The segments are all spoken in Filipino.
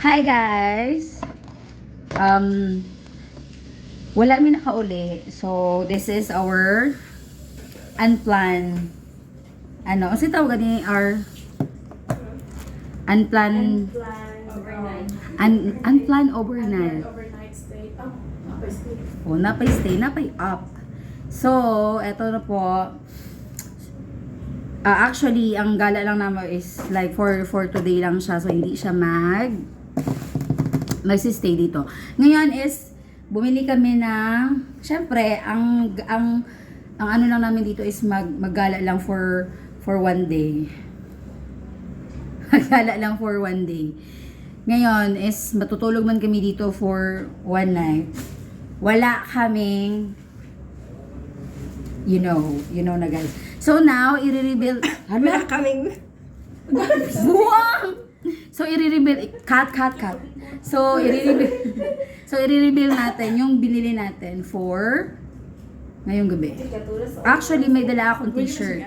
Hi guys! Um, wala mi nakauli. So, this is our unplanned kasi tawag ni our unplanned Overnight. unplanned overnight. Overnight stay. Napay stay. O, napay stay, napay up. So, eto na po. Actually, ang gala lang naman is like for today lang siya. So, hindi siya magsistay dito. Ngayon is, bumili kami ng, syempre, ang ano lang namin dito is maggala lang for one day. Maggala lang for one day. Ngayon is, matutulog man kami dito for one night. Wala kaming, you know na guys. So now, i-reveal, Wala kaming... buwang! So, i-reveal, cut. So, i-reveal natin yung binili natin for ngayong gabi. Actually, may dala akong t-shirt.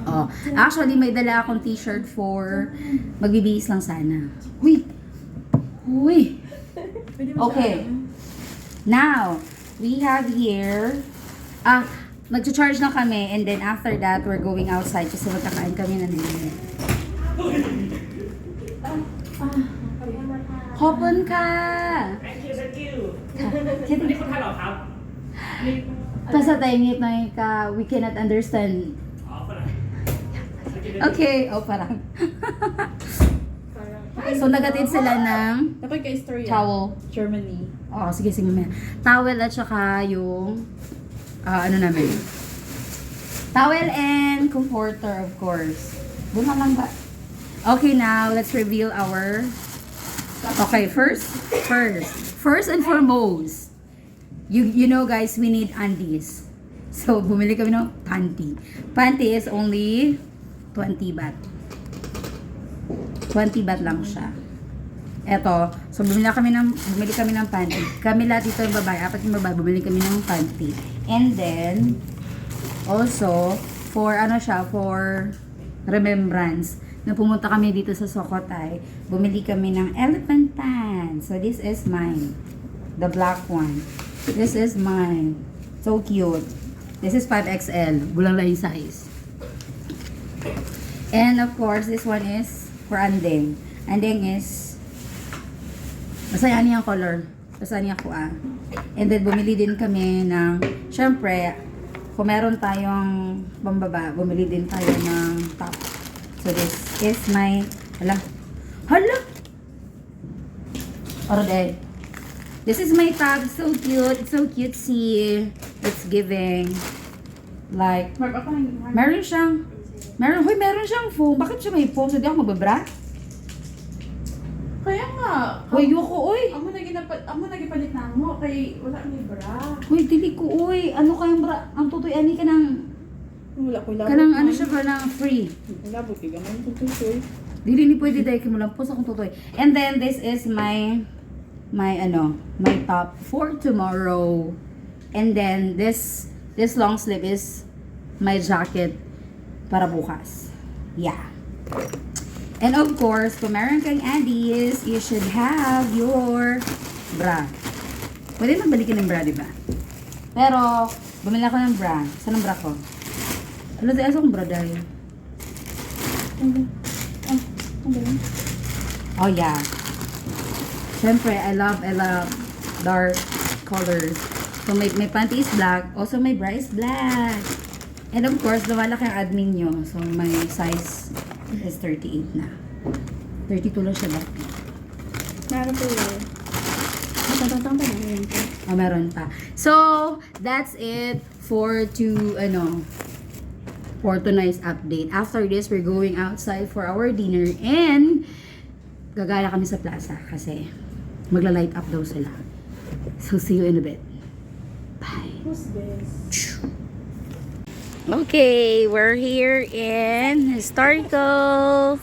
Oh, actually, may dala akong t-shirt for magbibihis lang sana. Huy! Okay. Now, we have here, magcha-charge na kami and then after that, we're going outside kasi magkakain kami na nila. Hopon ka! Thank you. Kita นี่คนไทยเหรอครับนี่ Basta tayo ngit na ka, we cannot understand. อ๋อฝรั่ง Okay, parang. So, nagatid sila ng Dapat kay story. towel. Germany. Oh, sige, mamaya. Towel at saka yung, namin. Towel and comforter, of course. Bunga lang ba? Okay, now, let's reveal our, okay, first and foremost, you know guys, we need undies. So, bumili kami ng panty. Panty is only 20 baht. 20 baht lang siya. Eto, so bumili kami ng panty. Kami lahat dito yung babae, apat yung babae, bumili kami ng panty. And then, also, for for remembrance, na pumunta kami dito sa Sukhothai, bumili kami ng elephant pants. So, this is mine. The black one. This is mine. So cute. This is 5XL. Bulang lang yung size. And of course, this one is for Andeng. Andeng is masaya niya ang color. Masaya niya ko And then, bumili din kami ng, syempre, kung meron tayong pambaba, bumili din tayo ng top. So, this is my, hala! Orday. This is my top. So cute. So cutesy. It's giving, like, meron siyang foam. Bakit siya may foam? So, di ako magbabra? Kaya nga. Uy, yoko, uy! Amo nagipalit na mo kay wala ni bra. Uy, dili ko, uy. Ano kayang bra? Ang tutoy, ani ka ng, Wala ko labot. ano siya ba ng free. Labot ka gamay tutoy. Dili ni pwede dahil kimulang po sa akong tutoy. And then, this is my top for tomorrow. And then, this long sleeve is my jacket para bukas. Yeah. And of course, kung meron kang Andes, you should have your bra. Pwede magbalikin ng bra, di ba? Pero, bumili ako ng bra. Saan ang bra ko? Ano tayo sa akong bra dahil? Oh, yeah. Siyempre, I love dark colors. So, my panty is black. Also, my bra is black. And of course, lumalaki ang admin nyo. So, my size is 38 na. 32 lang siya ba? Meron po yun. Oh, meron pa. So, that's it for tonight's update. After this, we're going outside for our dinner and gagala kami sa plaza kasi magla-light up daw sila. So, see you in a bit. Bye. Who's this? Okay, we're here in historical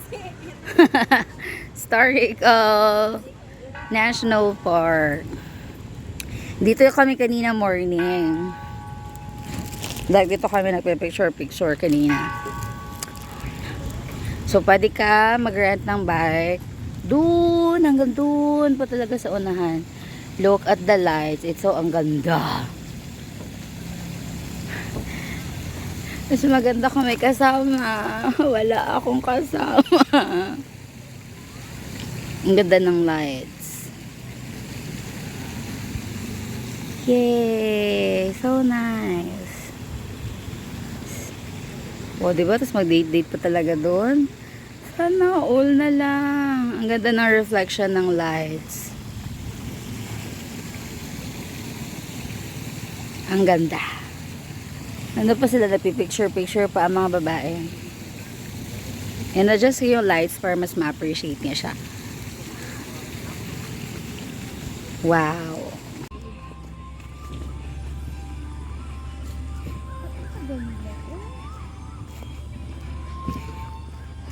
National Park. Dito kami kanina morning. Dito kami nagpe-picture kanina. So, pwede ka mag-rent ng bike Doon, hanggang doon pa talaga sa unahan. Look at the lights. It's so ang ganda. Mas maganda kung may kasama. Wala akong kasama. Ang ganda ng lights. Yay! So nice. O, diba? Tapos mag-date-date pa talaga doon. Sana all na lang. Ang ganda ng reflection ng lights. Ang ganda. Ano pa sila nagpipicture-picture pa ang mga babae. And adjust yung lights para mas ma-appreciate niya siya. Wow.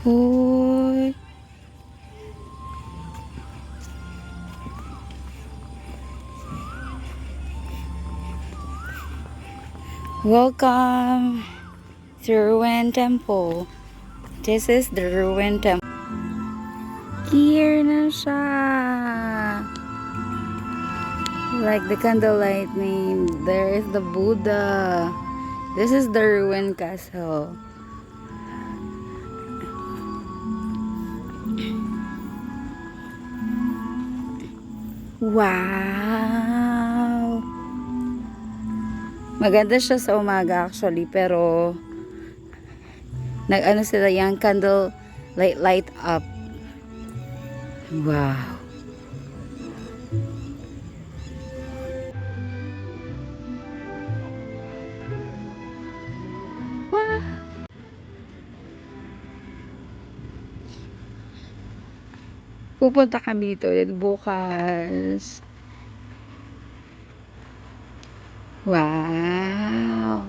Hoy. Welcome to Ruin Temple. This is the Ruin Temple. Here na siya. Like the candlelight name. There is the Buddha. This is the Ruin Castle. Wow! Maganda siya sa umaga actually, pero nag-ano sila yung candle light up. Wow! Wow! Pupunta kami dito ulit bukas. Wow!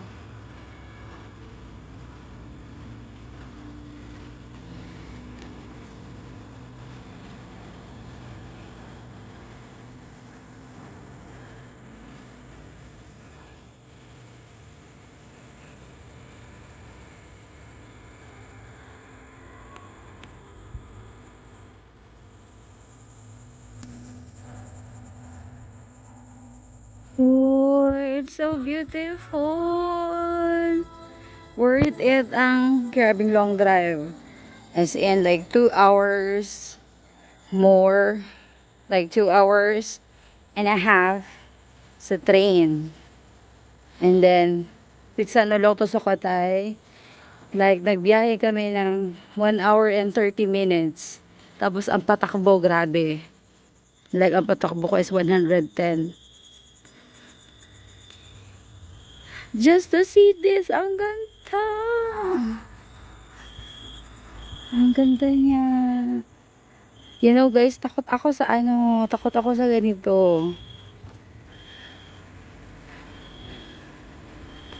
Oh, it's so beautiful. Worth it ang grabing long drive. As in like 2 hours more. Like 2 hours and a half sa train. And then, 6 ano lang to sa Katay. Like, nagbiyahe kami ng 1 hour and 30 minutes. Tapos, ang patakbo, grabe. Like, ang patakbo ko is 110. Just to see this, ang ganda. Ang ganda niya. You know guys, takot ako sa ganito.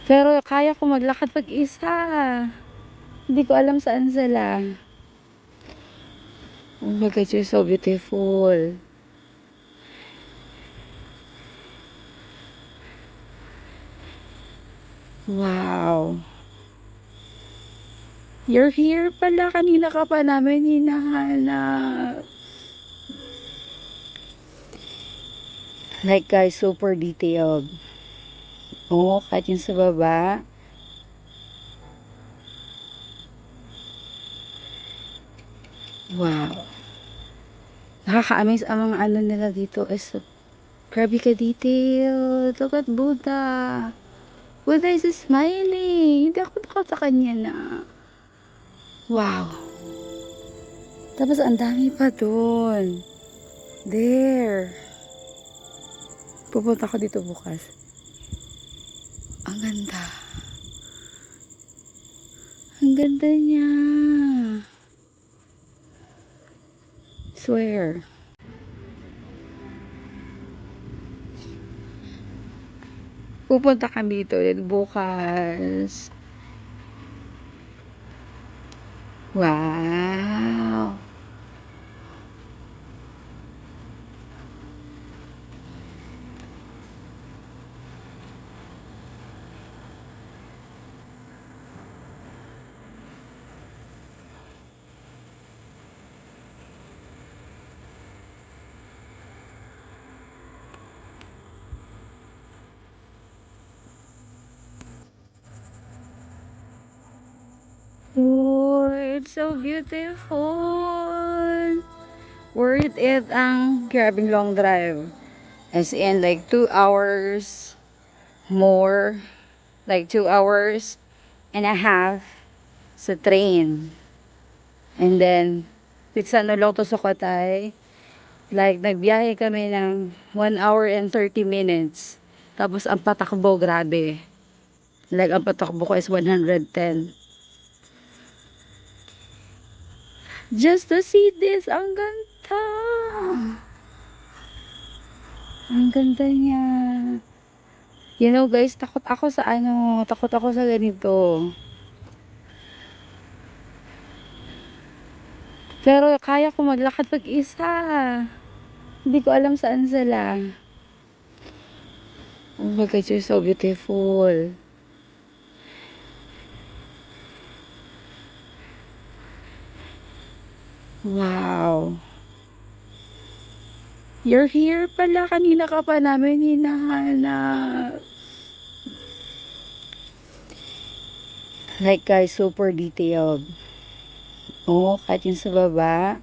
Pero kaya ko maglakad pag-isa. Hindi ko alam saan sila. Oh my God, you're so beautiful. Wow. You're here pala. Kanina ka pa namin hinahanap. Like guys, super detailed. Oh, kahit yung sa baba. Wow. Nakaka-amaze ang mga ano nila dito. Grabe ka detailed. Look at Buddha. Buddha is smiling. Hindi ako takot sa kanya na. Wow. Tapos ang dami pa doon. There. Pupunta ko dito bukas. Ang ganda. Ang ganda niya. Swear. Pupunta kami dito ulit bukas. Wow. Oh, it's so beautiful. Worth it ang grabing long drive. As in like 2 hours more. Like 2 hours and a half sa train. And then, sa Noloto Sukatay, like nagbiyahe kami ng 1 hour and 30 minutes. Tapos ang patakbo, grabe. Like ang patakbo ko is 110. Just to see this, ang ganda. Ang ganda niya. You know guys, takot ako sa ganito. Pero kaya ko maglakad pag-isa. Hindi ko alam saan sila. Oh my God, you're so beautiful. Wow. You're here pala. Kanina ka pa namin hinahanap. Like guys, super detailed. Oh, kahit yung sa baba.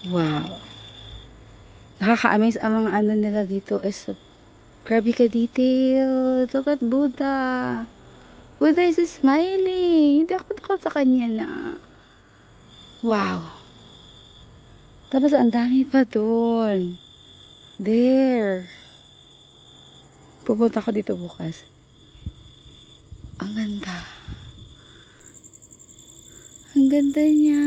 Wow. Nakaka-amaze ang mga ano nila dito is grabe ka detail. Look at Buddha. Buddha is smiling. Hindi ako takot sa kanya na. Wow. Tapos ang dami pa doon. There. Pupunta ko dito bukas. Ang ganda. Ang ganda niya.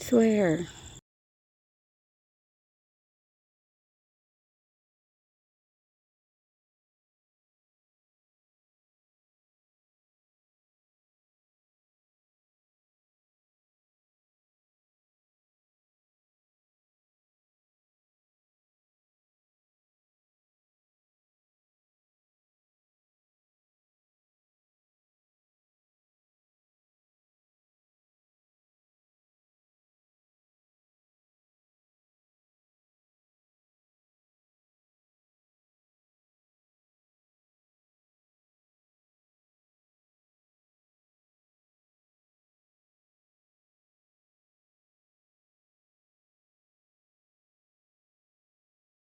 Swear.